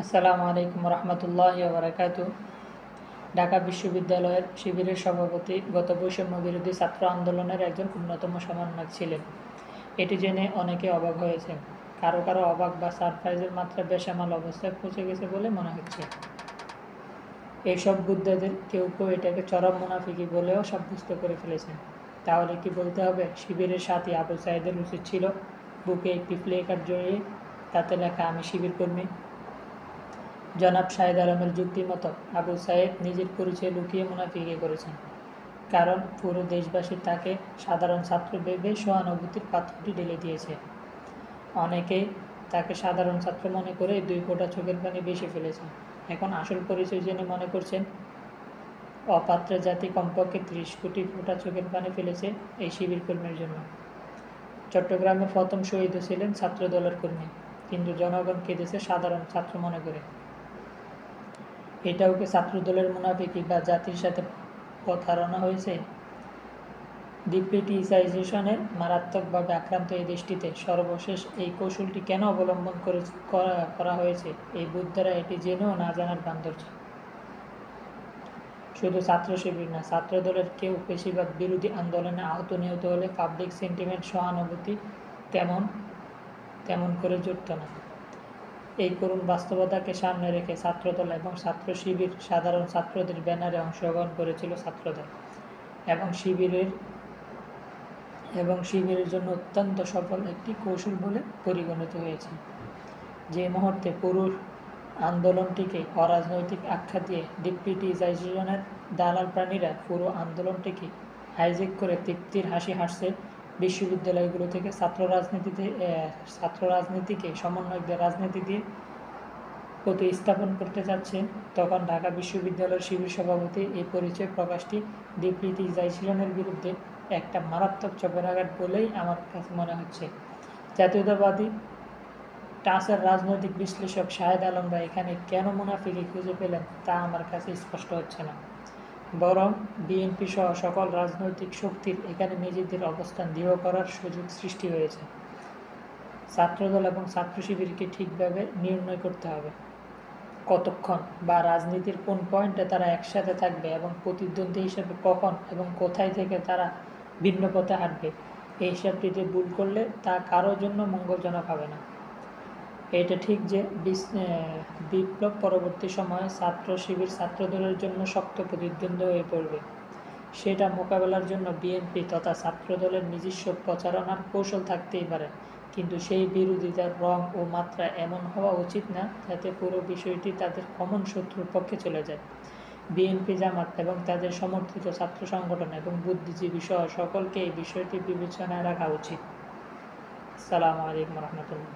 আসসালামু আলাইকুম রহমতুল্লাহি ওয়া বারাকাতুহু। ঢাকা বিশ্ববিদ্যালয়ের শিবিরের সভাপতি গত বৈষম্য বিরোধী ছাত্র আন্দোলনের একজন অন্যতম সমন্বয়ক ছিলেন। এটি জেনে অনেকে অবাক হয়েছেন। কারো কারো অবাক বা সারপ্রাইজের মাত্রা বেসামাল অবস্থায় পৌঁছে গেছে বলে মনে হচ্ছে। এইসব বুদ্ধাদের কেউ কেউ এটাকে চরম মুনাফিকি বলেও সাব্যস্ত করে ফেলেছেন। তাহলে কি বলতে হবে শিবিরের সাথী আবু সাঈদের উচিত ছিল বুকে একটি প্লে কার্ড জড়িয়ে তাতে লেখা আমি শিবির কর্মী? জনাব শাহেদ আলমের যুক্তি মতো আবু সাঈদ নিজের পরিচয় লুকিয়ে মুনাফিকি করেছেন, কারণ পুরো দেশবাসী তাকে সাধারণ ছাত্র ভেবে সহানুভূতির পাত্রটি ঢেলে দিয়েছে। অনেকেই তাকে সাধারণ ছাত্র মনে করে 2 ফোঁটা চোখের পানি বেশি ফেলেছেন। এখন আসল পরিচয় জেনে মনে করছেন অপাত্র জাতি কমপক্ষে 30 কোটি ফোঁটা চোখের পানি ফেলেছে এই শিবির কর্মীর জন্য। চট্টগ্রামের প্রথম শহীদও ছিলেন ছাত্র দলের কর্মী, কিন্তু জনগণ কেঁদেছে সাধারণ ছাত্র মনে করে। এটাও কি ছাত্রদলের মুনাফিকি বা জাতির সাথে প্রতারণা হয়েছে? ডিপ্রিটিসাইজেশনে মারাত্মকভাবে আক্রান্ত এই দেশটিতে সর্বশেষ এই কৌশলটি কেন অবলম্বন করা হয়েছে এই বুদ্ধারা এটি জেনেও না জানার ভান ধরছে। শুধু ছাত্র শিবির না, ছাত্রদলের কেউ পেশিবাদ বিরোধী আন্দোলনে আহত নিহত হলে পাবলিক সেন্টিমেন্ট সহানুভূতি তেমন করে জুটত না। এই করুণ বাস্তবতাকে সামনে রেখে ছাত্রদল এবং ছাত্র শিবির সাধারণ ছাত্রদের ব্যানারে অংশগ্রহণ করেছিল ছাত্রদল, এবং শিবিরের জন্য অত্যন্ত সফল একটি কৌশল বলে পরিগণিত হয়েছে। যে মুহূর্তে পুরো আন্দোলনটিকে অরাজনৈতিক আখ্যা দিয়ে ডিপ্রিটিসাইজেশনের দালাল প্রাণীরা পুরো আন্দোলনটিকে হাইজ্যাক করে তৃপ্তির হাসি হাসছে, বিশ্ববিদ্যালয়গুলো থেকে ছাত্র রাজনীতিকে সমন্বয়কদের রাজনীতি দিয়ে প্রতিস্থাপন করতে চাচ্ছে, তখন ঢাকা বিশ্ববিদ্যালয়ের শিবির সভাপতি এই পরিচয় প্রকাশটি ডিপ্রিটিসাইজেশনের বিরুদ্ধে একটা মারাত্মক চপের আঘাত বলেই আমার কাছে মনে হচ্ছে। জাতীয়তাবাদী টাসের রাজনৈতিক বিশ্লেষক শাহেদ আলমরা এখানে কেন মুনাফিকি খুঁজে পেলেন তা আমার কাছে স্পষ্ট হচ্ছে না, বরং বিএনপি সহ সকল রাজনৈতিক শক্তির এখানে নিজেদের অবস্থান দৃঢ় করার সুযোগ সৃষ্টি হয়েছে। ছাত্রদল এবং ছাত্র শিবিরকে ঠিকভাবে নির্ণয় করতে হবে কতক্ষণ বা রাজনীতির কোন পয়েন্টে তারা একসাথে থাকবে এবং প্রতিদ্বন্দ্বী হিসেবে কখন এবং কোথায় থেকে তারা ভিন্ন পথে হাঁটবে। এই হিসাবটিতে ভুল করলে তা কারোর জন্য মঙ্গলজনক হবে না। এটা ঠিক যে বিপ্লব পরবর্তী সময়ে ছাত্র শিবির ছাত্রদলের জন্য শক্ত প্রতিদ্বন্দ্বী হয়ে পড়বে। সেটা মোকাবেলার জন্য বিএনপি তথা ছাত্রদলের নিজস্ব প্রচারণার কৌশল থাকতেই পারে, কিন্তু সেই বিরোধিতার রং ও মাত্রা এমন হওয়া উচিত না যাতে পুরো বিষয়টি তাদের কমন শত্রুর পক্ষে চলে যায়। বিএনপি, জামাত এবং তাদের সমর্থিত ছাত্র সংগঠন এবং বুদ্ধিজীবী সহ সকলকে এই বিষয়টি বিবেচনায় রাখা উচিত। আসসালামু আলাইকুম রহমতুল্লাহ।